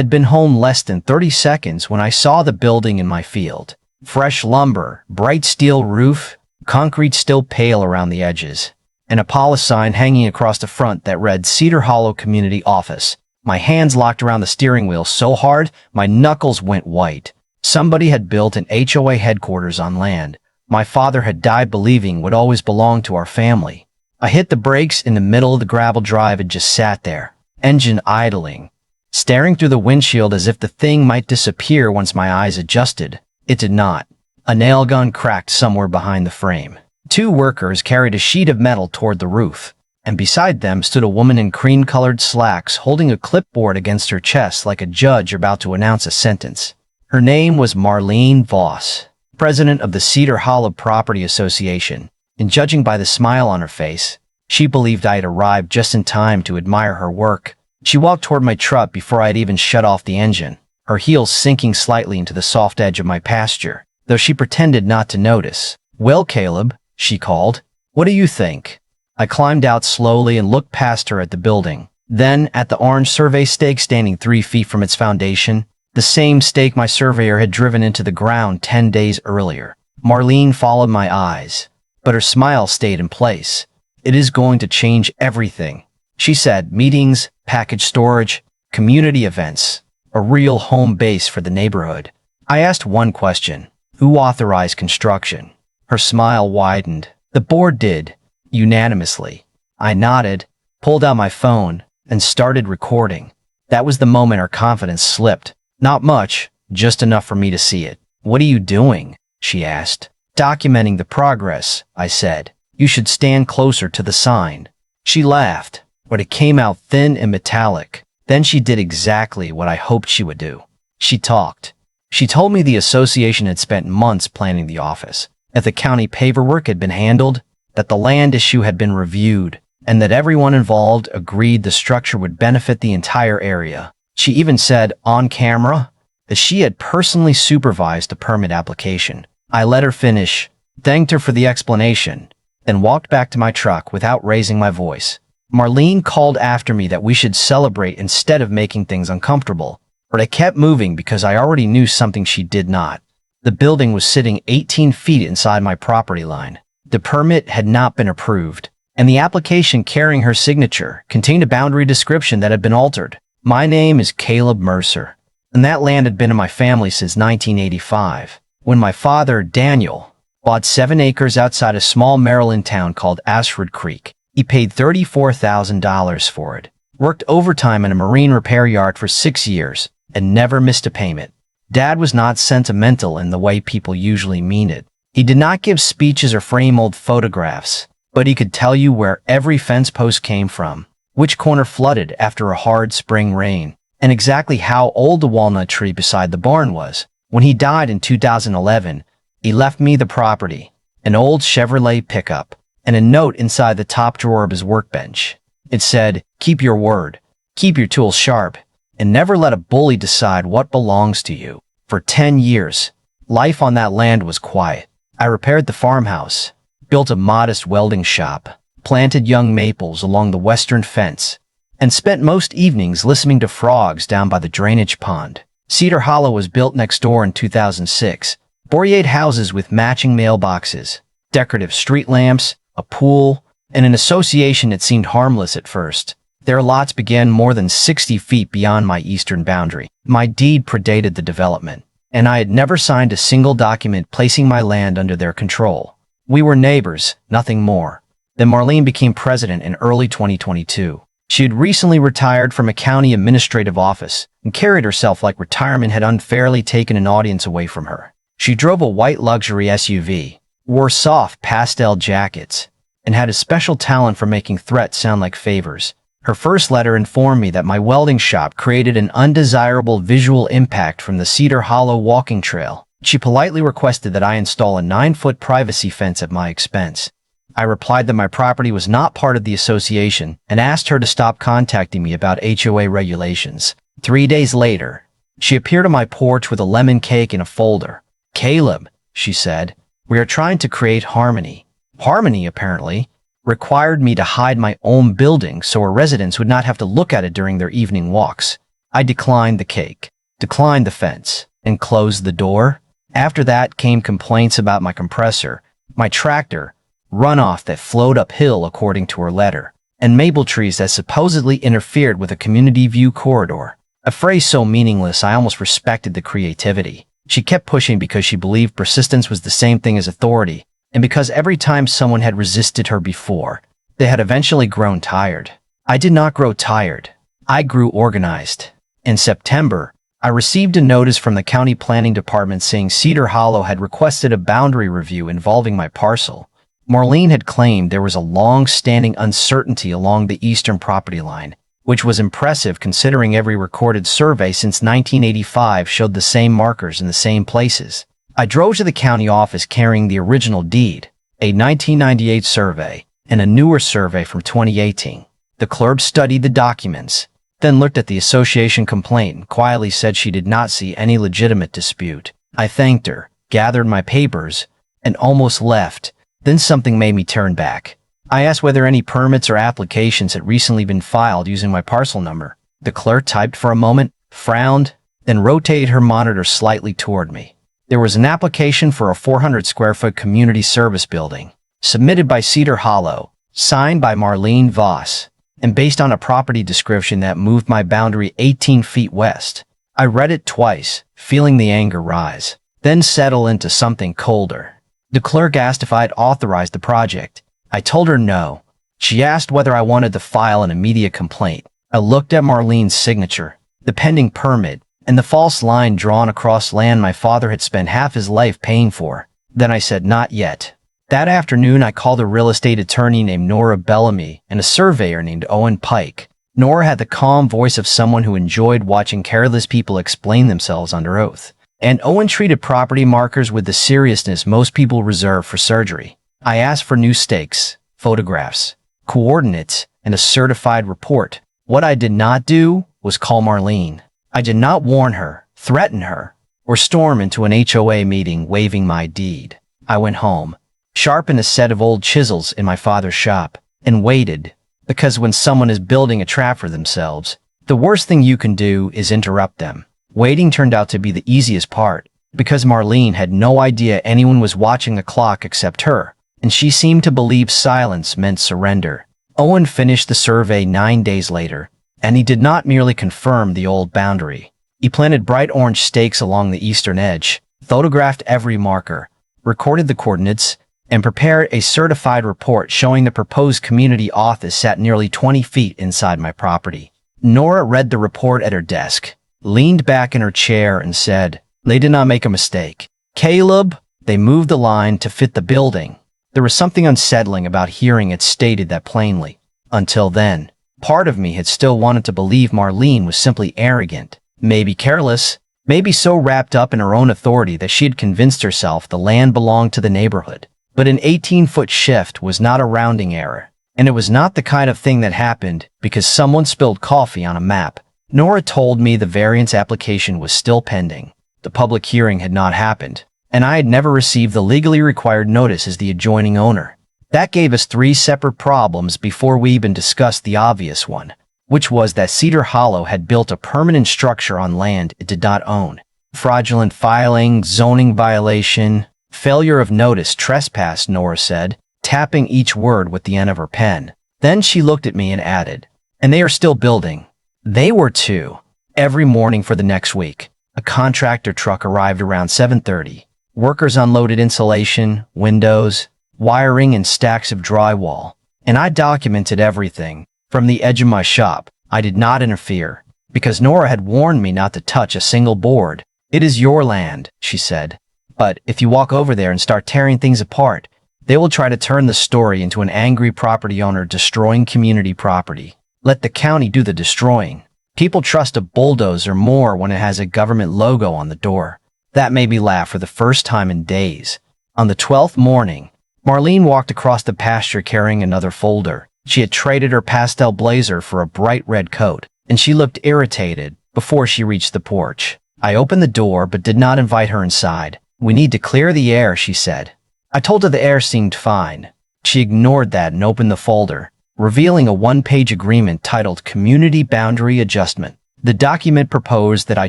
had been home less than 30 seconds when I saw the building in my field. Fresh lumber, bright steel roof, concrete still pale around the edges, and a polish sign hanging across the front that read Cedar Hollow Community Office. My hands locked around the steering wheel so hard, my knuckles went white. Somebody had built an HOA headquarters on land my father had died believing would always belong to our family. I hit the brakes in the middle of the gravel drive and just sat there, engine idling, staring through the windshield as if the thing might disappear once my eyes adjusted. It did not. A nail gun cracked somewhere behind the frame. Two workers carried a sheet of metal toward the roof, and beside them stood a woman in cream-colored slacks holding a clipboard against her chest like a judge about to announce a sentence. Her name was Marlene Voss, president of the Cedar Hollow Property Association, and judging by the smile on her face, she believed I had arrived just in time to admire her work. She walked toward my truck before I had even shut off the engine, her heels sinking slightly into the soft edge of my pasture, though she pretended not to notice. "Well, Caleb," she called, "what do you think?" I climbed out slowly and looked past her at the building, then at the orange survey stake standing 3 feet from its foundation, the same stake my surveyor had driven into the ground 10 days earlier. Marlene followed my eyes, but her smile stayed in place. "It is going to change everything," she said. "Meetings, package storage, community events, a real home base for the neighborhood." I asked one question: who authorized construction? Her smile widened. "The board did, unanimously." I nodded, pulled out my phone, and started recording. That was the moment our confidence slipped. Not much, just enough for me to see it. "What are you doing?" she asked. "Documenting the progress," I said. "You should stand closer to the sign." She laughed, but it came out thin and metallic. Then she did exactly what I hoped she would do. She talked. She told me the association had spent months planning the office, that the county paperwork had been handled, that the land issue had been reviewed, and that everyone involved agreed the structure would benefit the entire area. She even said, on camera, that she had personally supervised the permit application. I let her finish, thanked her for the explanation, then walked back to my truck without raising my voice. Marlene called after me that we should celebrate instead of making things uncomfortable, but I kept moving because I already knew something she did not. The building was sitting 18 feet inside my property line. The permit had not been approved, and the application carrying her signature contained a boundary description that had been altered. My name is Caleb Mercer, and that land had been in my family since 1985, when my father, Daniel, bought 7 acres outside a small Maryland town called Ashford Creek. He paid $34,000 for it, worked overtime in a marine repair yard for 6 years, and never missed a payment. Dad was not sentimental in the way people usually mean it. He did not give speeches or frame old photographs, but he could tell you where every fence post came from, which corner flooded after a hard spring rain, and exactly how old the walnut tree beside the barn was. When he died in 2011, he left me the property, an old Chevrolet pickup, and a note inside the top drawer of his workbench. It said, "Keep your word, keep your tools sharp, and never let a bully decide what belongs to you." For 10 years, life on that land was quiet. I repaired the farmhouse, built a modest welding shop, planted young maples along the western fence, and spent most evenings listening to frogs down by the drainage pond. Cedar Hollow was built next door in 2006. 48 houses with matching mailboxes, decorative street lamps, a pool, and an association that seemed harmless at first. Their lots began more than 60 feet beyond my eastern boundary. My deed predated the development, and I had never signed a single document placing my land under their control. We were neighbors, nothing more. Then Marlene became president in early 2022. She had recently retired from a county administrative office and carried herself like retirement had unfairly taken an audience away from her. She drove a white luxury SUV, wore soft pastel jackets, and had a special talent for making threats sound like favors. Her first letter informed me that my welding shop created an undesirable visual impact from the Cedar Hollow walking trail. She politely requested that I install a 9-foot privacy fence at my expense. I replied that my property was not part of the association and asked her to stop contacting me about HOA regulations. 3 days later, she appeared on my porch with a lemon cake in a folder. "Caleb," she said, "we are trying to create harmony." Harmony, apparently, required me to hide my own building so our residents would not have to look at it during their evening walks. I declined the cake, declined the fence, and closed the door. After that came complaints about my compressor, my tractor, runoff that flowed uphill according to her letter, and maple trees that supposedly interfered with a community view corridor. A phrase so meaningless I almost respected the creativity. She kept pushing because she believed persistence was the same thing as authority, and because every time someone had resisted her before, they had eventually grown tired. I did not grow tired. I grew organized. In September, I received a notice from the county planning department saying Cedar Hollow had requested a boundary review involving my parcel. Marlene had claimed there was a long-standing uncertainty along the eastern property line, which was impressive considering every recorded survey since 1985 showed the same markers in the same places. I drove to the county office carrying the original deed, a 1998 survey, and a newer survey from 2018. The clerk studied the documents, then looked at the association complaint and quietly said she did not see any legitimate dispute. I thanked her, gathered my papers, and almost left. Then something made me turn back. I asked whether any permits or applications had recently been filed using my parcel number. The clerk typed for a moment, frowned, then rotated her monitor slightly toward me. There was an application for a 400-square-foot community service building, submitted by Cedar Hollow, signed by Marlene Voss, and based on a property description that moved my boundary 18 feet west. I read it twice, feeling the anger rise, then settle into something colder. The clerk asked if I had authorized the project. I told her no. She asked whether I wanted to file an immediate complaint. I looked at Marlene's signature, the pending permit, and the false line drawn across land my father had spent half his life paying for. Then I said not yet. That afternoon, I called a real estate attorney named Nora Bellamy and a surveyor named Owen Pike. Nora had the calm voice of someone who enjoyed watching careless people explain themselves under oath. And Owen treated property markers with the seriousness most people reserve for surgery. I asked for new stakes, photographs, coordinates, and a certified report. What I did not do was call Marlene. I did not warn her, threaten her, or storm into an HOA meeting waving my deed. I went home, sharpened a set of old chisels in my father's shop, and waited, because when someone is building a trap for themselves, the worst thing you can do is interrupt them. Waiting turned out to be the easiest part, because Marlene had no idea anyone was watching the clock except her, and she seemed to believe silence meant surrender. Owen finished the survey 9 days later, and he did not merely confirm the old boundary. He planted bright orange stakes along the eastern edge, photographed every marker, recorded the coordinates, and prepared a certified report showing the proposed community office sat nearly 20 feet inside my property. Nora read the report at her desk, leaned back in her chair, and said, "They did not make a mistake. Caleb, they moved the line to fit the building." There was something unsettling about hearing it stated that plainly. Until then, part of me had still wanted to believe Marlene was simply arrogant, maybe careless, maybe so wrapped up in her own authority that she had convinced herself the land belonged to the neighborhood. But an 18-foot shift was not a rounding error, and it was not the kind of thing that happened because someone spilled coffee on a map. Nora told me the variance application was still pending. The public hearing had not happened, and I had never received the legally required notice as the adjoining owner. That gave us 3 separate problems before we even discussed the obvious one, which was that Cedar Hollow had built a permanent structure on land it did not own. Fraudulent filing, zoning violation, failure of notice, trespass, Nora said, tapping each word with the end of her pen. Then she looked at me and added, "And they are still building." They were too. Every morning for the next week, a contractor truck arrived around 7:30. Workers unloaded insulation, windows, wiring, and stacks of drywall. And I documented everything. From the edge of my shop, I did not interfere, because Nora had warned me not to touch a single board. "It is your land," she said. "But if you walk over there and start tearing things apart, they will try to turn the story into an angry property owner destroying community property. Let the county do the destroying. People trust a bulldozer more when it has a government logo on the door." That made me laugh for the first time in days. On the 12th morning, Marlene walked across the pasture carrying another folder. She had traded her pastel blazer for a bright red coat, and she looked irritated before she reached the porch. I opened the door but did not invite her inside. "We need to clear the air," she said. I told her the air seemed fine. She ignored that and opened the folder, revealing a 1-page agreement titled Community Boundary Adjustment. The document proposed that I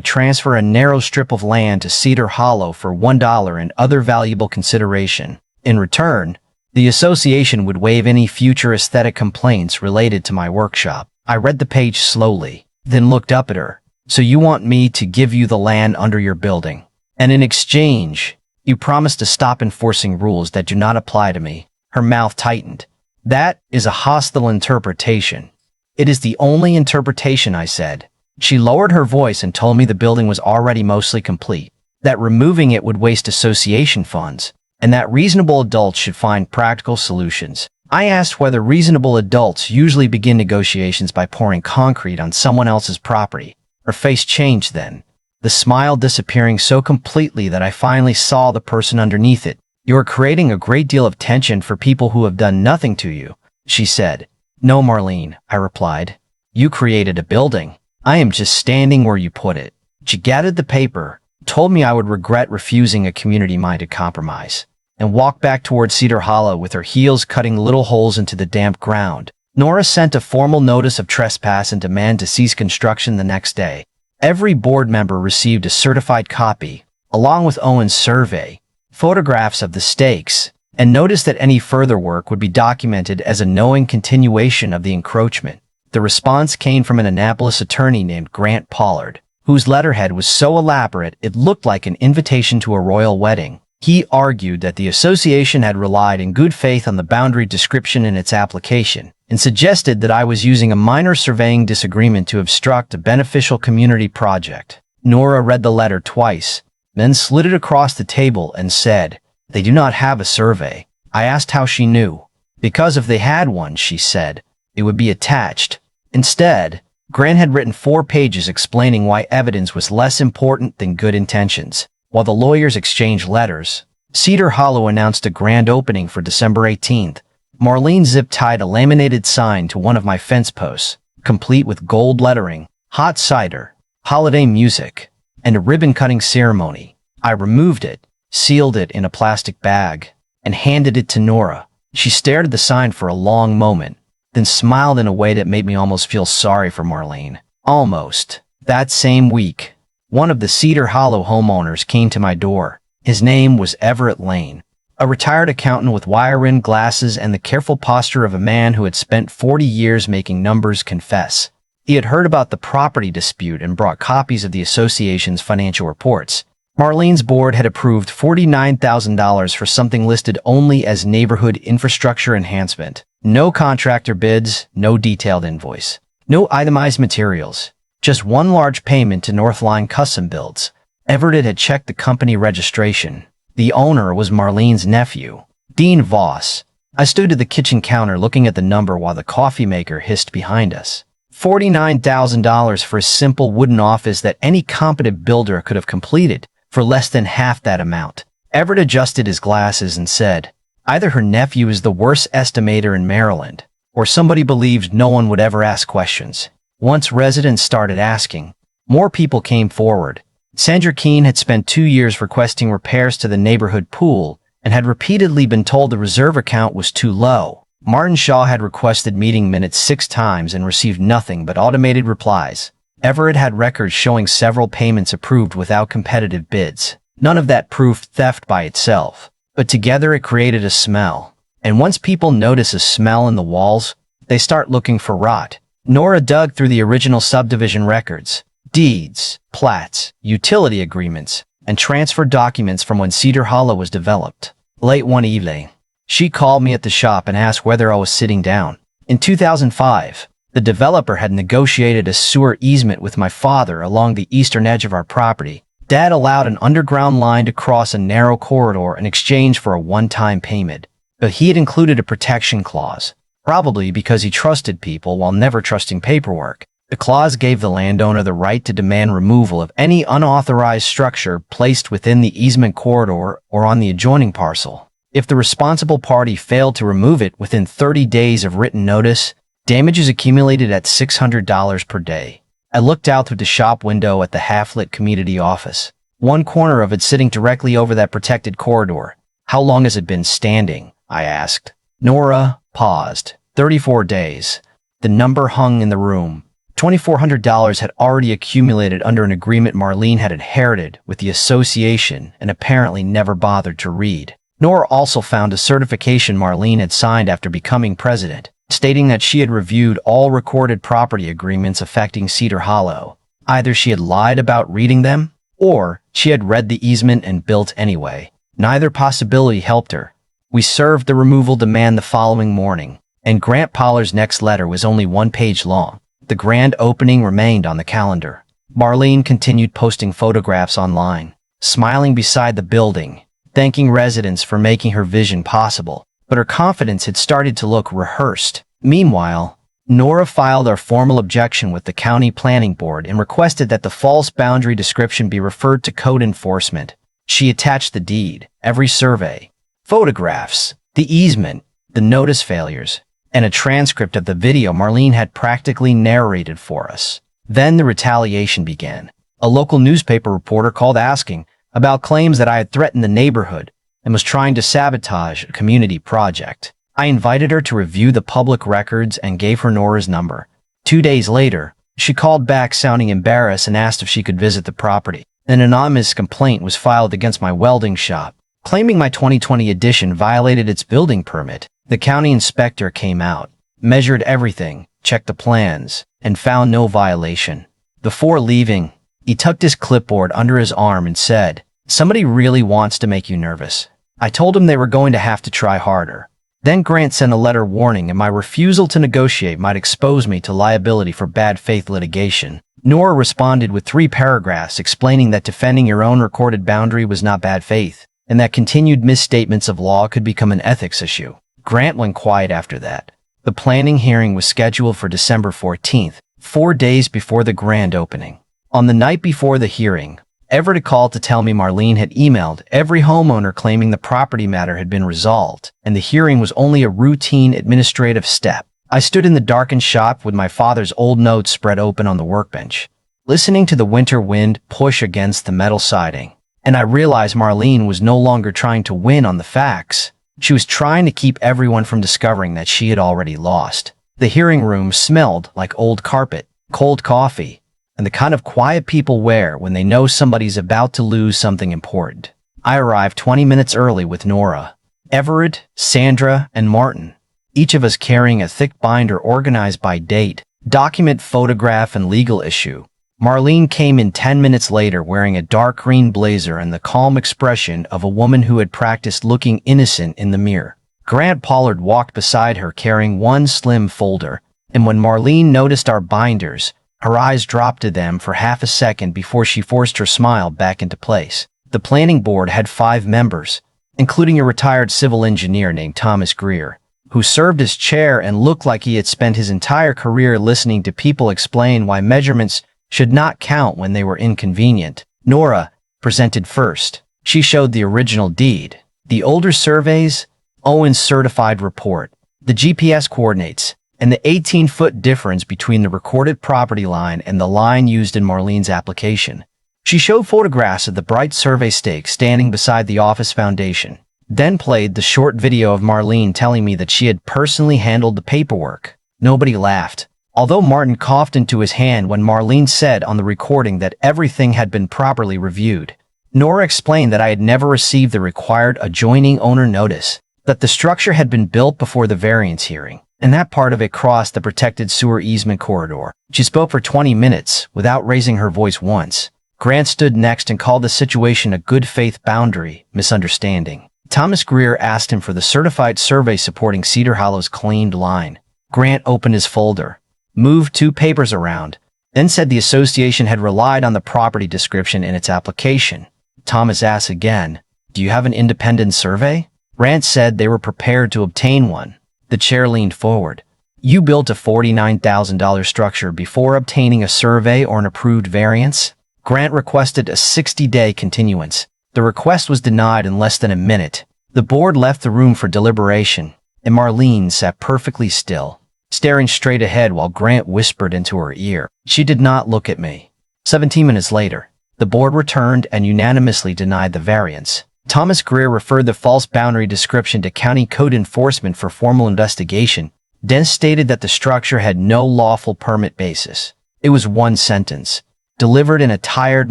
transfer a narrow strip of land to Cedar Hollow for $1 and other valuable consideration. In return, the association would waive any future aesthetic complaints related to my workshop. I read the page slowly, then looked up at her. So you want me to give you the land under your building? And in exchange, you promise to stop enforcing rules that do not apply to me. Her mouth tightened. That is a hostile interpretation. It is the only interpretation, I said. She lowered her voice and told me the building was already mostly complete, that removing it would waste association funds, and that reasonable adults should find practical solutions. I asked whether reasonable adults usually begin negotiations by pouring concrete on someone else's property. Her face changed then, the smile disappearing so completely that I finally saw the person underneath it. You are creating a great deal of tension for people who have done nothing to you, she said. No, Marlene, I replied. You created a building. I am just standing where you put it. She gathered the paper, told me I would regret refusing a community-minded compromise, and walked back toward Cedar Hollow with her heels cutting little holes into the damp ground. Nora sent a formal notice of trespass and demand to cease construction the next day. Every board member received a certified copy, along with Owen's survey, photographs of the stakes, and notice that any further work would be documented as a knowing continuation of the encroachment. The response came from an Annapolis attorney named Grant Pollard, whose letterhead was so elaborate it looked like an invitation to a royal wedding. He argued that the association had relied in good faith on the boundary description in its application, and suggested that I was using a minor surveying disagreement to obstruct a beneficial community project. Nora read the letter twice, then slid it across the table and said, "They do not have a survey." I asked how she knew. Because if they had one, she said, it would be attached. Instead, Grant had written 4 pages explaining why evidence was less important than good intentions. While the lawyers exchanged letters, Cedar Hollow announced a grand opening for December 18th. Marlene zip-tied a laminated sign to one of my fence posts, complete with gold lettering, hot cider, holiday music, and a ribbon-cutting ceremony. I removed it, sealed it in a plastic bag, and handed it to Nora. She stared at the sign for a long moment, then smiled in a way that made me almost feel sorry for Marlene. Almost. That same week, one of the Cedar Hollow homeowners came to my door. His name was Everett Lane, a retired accountant with wire-rimmed glasses and the careful posture of a man who had spent 40 years making numbers confess. He had heard about the property dispute and brought copies of the association's financial reports. Marlene's board had approved $49,000 for something listed only as neighborhood infrastructure enhancement. No contractor bids, no detailed invoice, no itemized materials, just one large payment to Northline Custom Builds. Everett had checked the company registration. The owner was Marlene's nephew, Dean Voss. I stood at the kitchen counter looking at the number while the coffee maker hissed behind us. $49,000 for a simple wooden office that any competent builder could have completed for less than half that amount. Everett adjusted his glasses and said, either her nephew is the worst estimator in Maryland, or somebody believed no one would ever ask questions. Once residents started asking, more people came forward. Sandra Keene had spent 2 years requesting repairs to the neighborhood pool and had repeatedly been told the reserve account was too low. Martin Shaw had requested meeting minutes 6 times and received nothing but automated replies. Everett had records showing several payments approved without competitive bids. None of that proved theft by itself, but together it created a smell. And once people notice a smell in the walls, they start looking for rot. Nora dug through the original subdivision records, deeds, plats, utility agreements, and transfer documents from when Cedar Hollow was developed. Late one evening, she called me at the shop and asked whether I was sitting down. In 2005, the developer had negotiated a sewer easement with my father along the eastern edge of our property. Dad allowed an underground line to cross a narrow corridor in exchange for a one-time payment, but he had included a protection clause, probably because he trusted people while never trusting paperwork. The clause gave the landowner the right to demand removal of any unauthorized structure placed within the easement corridor or on the adjoining parcel. If the responsible party failed to remove it within 30 days of written notice, damages accumulated at $600 per day. I looked out through the shop window at the half-lit community office, one corner of it sitting directly over that protected corridor. How long has it been standing? I asked. Nora paused. 34 days. The number hung in the room. $2,400 had already accumulated under an agreement Marlene had inherited with the association and apparently never bothered to read. Nora also found a certification Marlene had signed after becoming president, stating that she had reviewed all recorded property agreements affecting Cedar Hollow. Either she had lied about reading them, or she had read the easement and built anyway. Neither possibility helped her. We served the removal demand the following morning, and Grant Pollar's next letter was only 1 page long. The grand opening remained on the calendar. Marlene continued posting photographs online, smiling beside the building, thanking residents for making her vision possible, but her confidence had started to look rehearsed. Meanwhile, Nora filed our formal objection with the county planning board and requested that the false boundary description be referred to code enforcement. She attached the deed, every survey, photographs, the easement, the notice failures, and a transcript of the video Marlene had practically narrated for us. Then the retaliation began. A local newspaper reporter called asking about claims that I had threatened the neighborhood and was trying to sabotage a community project. I invited her to review the public records and gave her Nora's number. 2 days later, she called back sounding embarrassed and asked if she could visit the property. An anonymous complaint was filed against my welding shop, claiming my 2020 addition violated its building permit. The county inspector came out, measured everything, checked the plans, and found no violation. Before leaving, he tucked his clipboard under his arm and said, "Somebody really wants to make you nervous." I told him they were going to have to try harder. Then Grant sent a letter warning and my refusal to negotiate might expose me to liability for bad faith litigation. Nora responded with 3 paragraphs explaining that defending your own recorded boundary was not bad faith, and that continued misstatements of law could become an ethics issue. Grant went quiet after that. The planning hearing was scheduled for December 14th, 4 days before the grand opening. On the night before the hearing, Everett called to tell me Marlene had emailed every homeowner claiming the property matter had been resolved, and the hearing was only a routine administrative step. I stood in the darkened shop with my father's old notes spread open on the workbench, listening to the winter wind push against the metal siding. And I realized Marlene was no longer trying to win on the facts. She was trying to keep everyone from discovering that she had already lost. The hearing room smelled like old carpet, cold coffee, and the kind of quiet people wear when they know somebody's about to lose something important. I arrived 20 minutes early with Nora, Everett, Sandra, and Martin, each of us carrying a thick binder organized by date, document, photograph, and legal issue. Marlene came in 10 minutes later wearing a dark green blazer and the calm expression of a woman who had practiced looking innocent in the mirror. Grant Pollard walked beside her carrying one slim folder, and when Marlene noticed our binders, her eyes dropped to them for half a second before she forced her smile back into place. The planning board had 5 members, including a retired civil engineer named Thomas Greer, who served as chair and looked like he had spent his entire career listening to people explain why measurements should not count when they were inconvenient. Nora presented first. She showed the original deed, the older surveys, Owen's certified report, the GPS coordinates, and the 18-foot difference between the recorded property line and the line used in Marlene's application. She showed photographs of the bright survey stakes standing beside the office foundation, then played the short video of Marlene telling me that she had personally handled the paperwork. Nobody laughed, although Martin coughed into his hand when Marlene said on the recording that everything had been properly reviewed. Nora explained that I had never received the required adjoining owner notice, that the structure had been built before the variance hearing, and that part of it crossed the protected sewer easement corridor. She spoke for 20 minutes without raising her voice once. Grant stood next and called the situation a good faith boundary misunderstanding. Thomas Greer asked him for the certified survey supporting Cedar Hollow's claimed line. Grant opened his folder, moved 2 papers around, then said the association had relied on the property description in its application. Thomas asked again, "Do you have an independent survey?" Grant said they were prepared to obtain one. The chair leaned forward. "You built a $49,000 structure before obtaining a survey or an approved variance?" Grant requested a 60-day continuance. The request was denied in less than a minute. The board left the room for deliberation, and Marlene sat perfectly still, staring straight ahead while Grant whispered into her ear. She did not look at me. 17 minutes later, the board returned and unanimously denied the variance. Thomas Greer referred the false boundary description to county code enforcement for formal investigation, then stated that the structure had no lawful permit basis. It was one sentence, delivered in a tired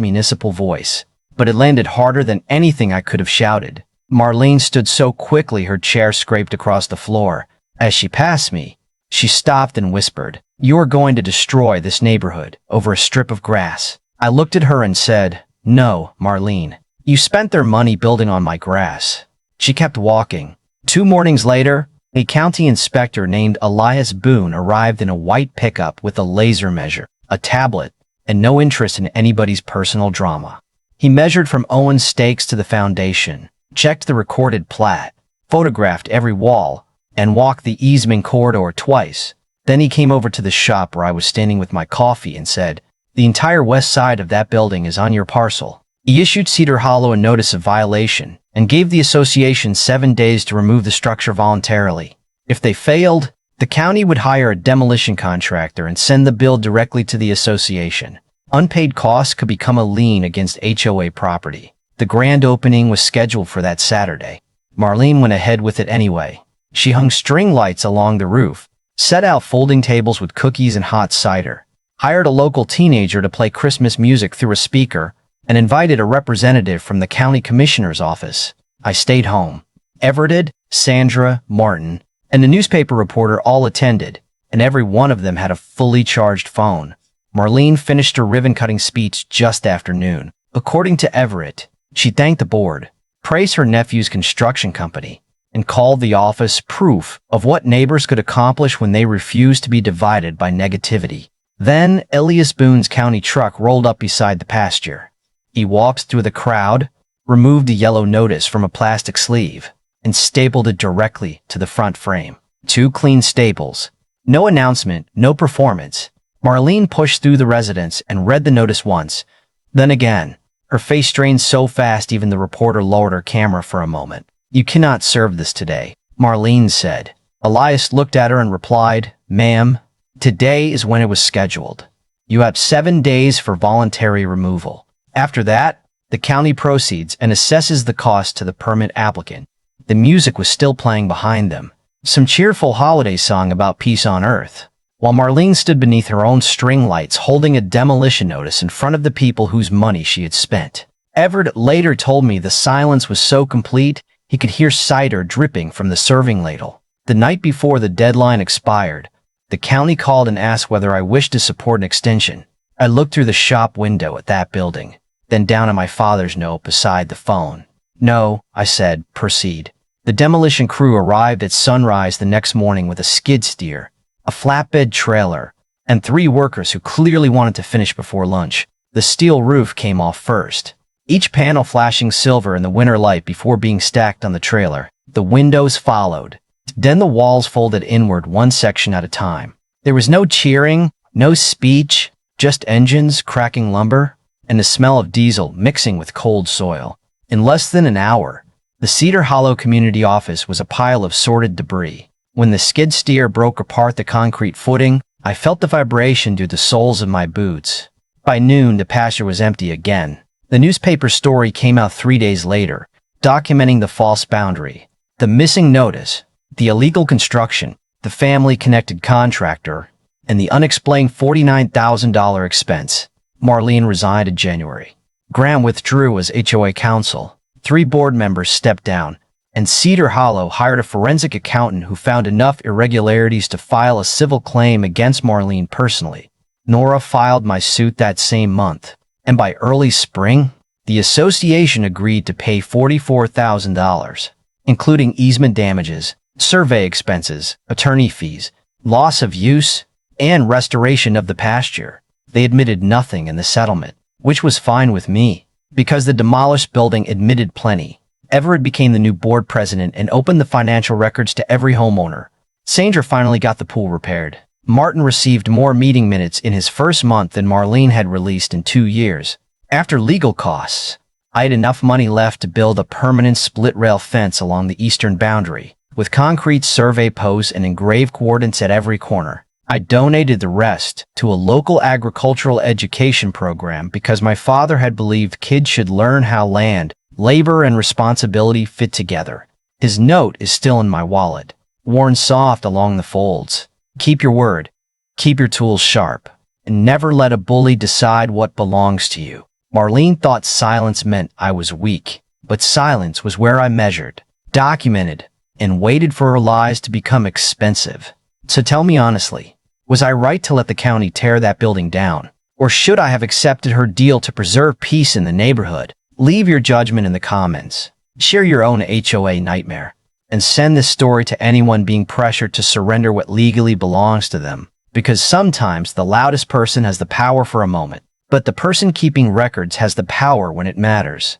municipal voice, but it landed harder than anything I could have shouted. Marlene stood so quickly her chair scraped across the floor. As she passed me, she stopped and whispered, "You are going to destroy this neighborhood over a strip of grass." I looked at her and said, "No, Marlene. You spent their money building on my grass." She kept walking. 2 mornings later, a county inspector named Elias Boone arrived in a white pickup with a laser measure, a tablet, and no interest in anybody's personal drama. He measured from Owen's stakes to the foundation, checked the recorded plat, photographed every wall, and walked the easement corridor twice. Then he came over to the shop where I was standing with my coffee and said, "The entire west side of that building is on your parcel." He issued Cedar Hollow a notice of violation and gave the association 7 days to remove the structure voluntarily. If they failed, the county would hire a demolition contractor and send the bill directly to the association. Unpaid costs could become a lien against HOA property. The grand opening was scheduled for that Saturday. Marlene went ahead with it anyway. She hung string lights along the roof, set out folding tables with cookies and hot cider, hired a local teenager to play Christmas music through a speaker, and invited a representative from the county commissioner's office. I stayed home. Everett, Sandra, Martin, and the newspaper reporter all attended, and every one of them had a fully charged phone. Marlene finished her ribbon-cutting speech just after noon. According to Everett, she thanked the board, praised her nephew's construction company, and called the office proof of what neighbors could accomplish when they refused to be divided by negativity. Then Elias Boone's county truck rolled up beside the pasture. He walked through the crowd, removed a yellow notice from a plastic sleeve, and stapled it directly to the front frame. 2 clean staples. No announcement, no performance. Marlene pushed through the residence and read the notice once, then again. Her face strained so fast even the reporter lowered her camera for a moment. "You cannot serve this today," Marlene said. Elias looked at her and replied, "Ma'am, today is when it was scheduled. You have 7 days for voluntary removal. After that, the county proceeds and assesses the cost to the permit applicant." The music was still playing behind them, some cheerful holiday song about peace on earth, while Marlene stood beneath her own string lights holding a demolition notice in front of the people whose money she had spent. Everett later told me the silence was so complete he could hear cider dripping from the serving ladle. The night before the deadline expired, the county called and asked whether I wished to support an extension. I looked through the shop window at that building, then down at my father's note beside the phone. "No," I said, "proceed." The demolition crew arrived at sunrise the next morning with a skid steer, a flatbed trailer, and 3 workers who clearly wanted to finish before lunch. The steel roof came off first, each panel flashing silver in the winter light before being stacked on the trailer. The windows followed. Then the walls folded inward one section at a time. There was no cheering, no speech, just engines cracking lumber, and the smell of diesel mixing with cold soil. In less than an hour, the Cedar Hollow community office was a pile of sorted debris. When the skid steer broke apart the concrete footing, I felt the vibration through the soles of my boots. By noon, the pasture was empty again. The newspaper story came out 3 days later, documenting the false boundary, the missing notice, the illegal construction, the family-connected contractor, and the unexplained $49,000 expense. Marlene resigned in January. Graham withdrew as HOA counsel. 3 board members stepped down, and Cedar Hollow hired a forensic accountant who found enough irregularities to file a civil claim against Marlene personally. Nora filed my suit that same month, and by early spring, the association agreed to pay $44,000, including easement damages, survey expenses, attorney fees, loss of use, and restoration of the pasture. They admitted nothing in the settlement, which was fine with me, because the demolished building admitted plenty. Everett became the new board president and opened the financial records to every homeowner. Sandra finally got the pool repaired. Martin received more meeting minutes in his first month than Marlene had released in 2 years. After legal costs, I had enough money left to build a permanent split-rail fence along the eastern boundary, with concrete survey posts and engraved coordinates at every corner. I donated the rest to a local agricultural education program because my father had believed kids should learn how land, labor, and responsibility fit together. His note is still in my wallet, worn soft along the folds. Keep your word. Keep your tools sharp. and never let a bully decide what belongs to you. Marlene thought silence meant I was weak, but silence was where I measured, documented, and waited for her lies to become expensive. So tell me honestly, was I right to let the county tear that building down? Or should I have accepted her deal to preserve peace in the neighborhood? Leave your judgment in the comments. Share your own HOA nightmare. And send this story to anyone being pressured to surrender what legally belongs to them. Because sometimes the loudest person has the power for a moment, but the person keeping records has the power when it matters.